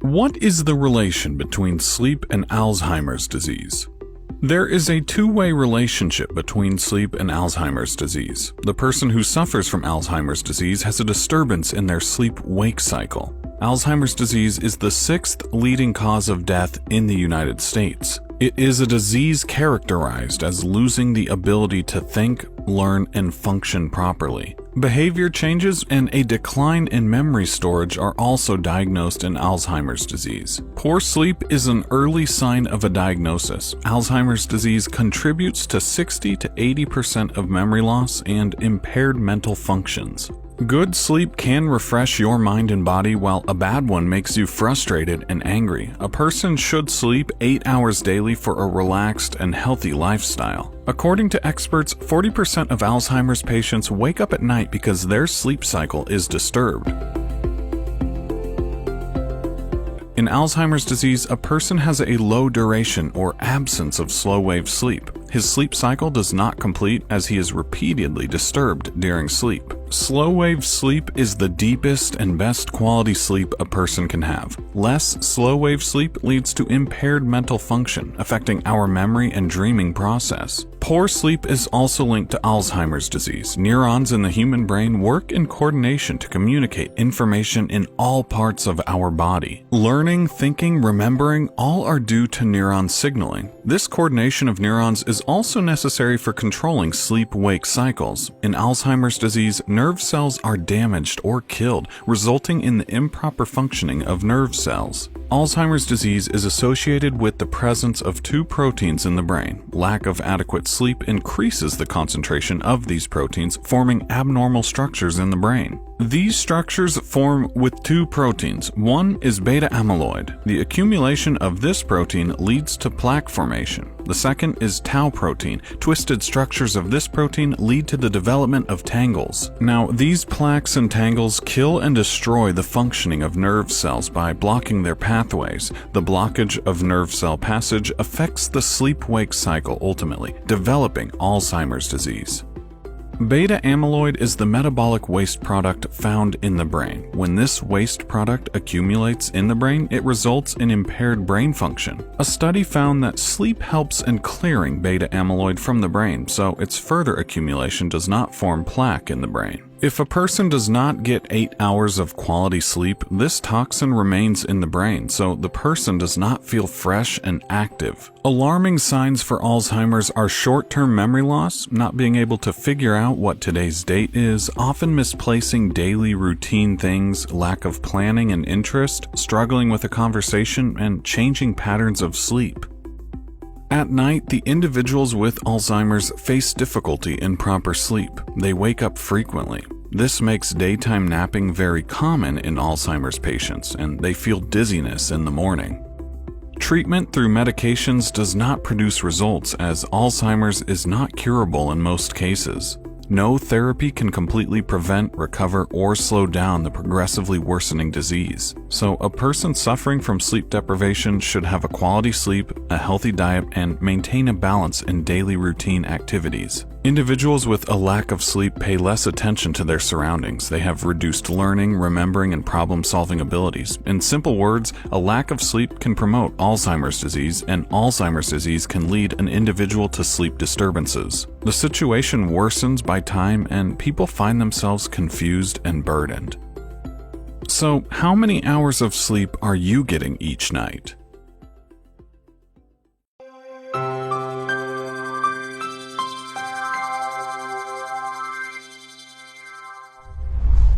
What is the relation between sleep and Alzheimer's disease? There is a two-way relationship between sleep and Alzheimer's disease. The person who suffers from Alzheimer's disease has a disturbance in their sleep-wake cycle. Alzheimer's disease is the sixth leading cause of death in the United States. It is a disease characterized as losing the ability to think, learn, and function properly. Behavior changes and a decline in memory storage are also diagnosed in Alzheimer's disease. Poor sleep is an early sign of a diagnosis. Alzheimer's disease contributes to 60 to 80% of memory loss and impaired mental functions. Good sleep can refresh your mind and body, while a bad one makes you frustrated and angry. A person should sleep 8 hours daily for a relaxed and healthy lifestyle. According to experts, 40% of Alzheimer's patients wake up at night because their sleep cycle is disturbed. In Alzheimer's disease, a person has a low duration or absence of slow-wave sleep. His sleep cycle does not complete as he is repeatedly disturbed during sleep. Slow-wave sleep is the deepest and best quality sleep a person can have. Less slow-wave sleep leads to impaired mental function, affecting our memory and dreaming process. Poor sleep is also linked to Alzheimer's disease. Neurons in the human brain work in coordination to communicate information in all parts of our body. Learning, thinking, remembering, all are due to neuron signaling. This coordination of neurons is also necessary for controlling sleep-wake cycles. In Alzheimer's disease, nerve cells are damaged or killed, resulting in the improper functioning of nerve cells. Alzheimer's disease is associated with the presence of two proteins in the brain. Lack of adequate sleep increases the concentration of these proteins, forming abnormal structures in the brain. These structures form with two proteins. One is beta amyloid. The accumulation of this protein leads to plaque formation. The second is tau protein. Twisted structures of this protein lead to the development of tangles. Now, these plaques and tangles kill and destroy the functioning of nerve cells by blocking their pathways. The blockage of nerve cell passage affects the sleep-wake cycle, ultimately developing Alzheimer's disease. Beta amyloid is the metabolic waste product found in the brain. When this waste product accumulates in the brain, it results in impaired brain function. A study found that sleep helps in clearing beta amyloid from the brain, so its further accumulation does not form plaque in the brain. If a person does not get 8 hours of quality sleep, this toxin remains in the brain, so the person does not feel fresh and active. Alarming signs for Alzheimer's are short-term memory loss, not being able to figure out what today's date is, often misplacing daily routine things, lack of planning and interest, struggling with a conversation, and changing patterns of sleep. At night, the individuals with Alzheimer's face difficulty in proper sleep. They wake up frequently. This makes daytime napping very common in Alzheimer's patients, and they feel dizziness in the morning. Treatment through medications does not produce results, as Alzheimer's is not curable in most cases. No therapy can completely prevent, recover, or slow down the progressively worsening disease. So a person suffering from sleep deprivation should have a quality sleep, a healthy diet, and maintain a balance in daily routine activities. Individuals with a lack of sleep pay less attention to their surroundings. They have reduced learning, remembering, and problem-solving abilities. In simple words, a lack of sleep can promote Alzheimer's disease, and Alzheimer's disease can lead an individual to sleep disturbances. The situation worsens by time, and people find themselves confused and burdened. So, how many hours of sleep are you getting each night?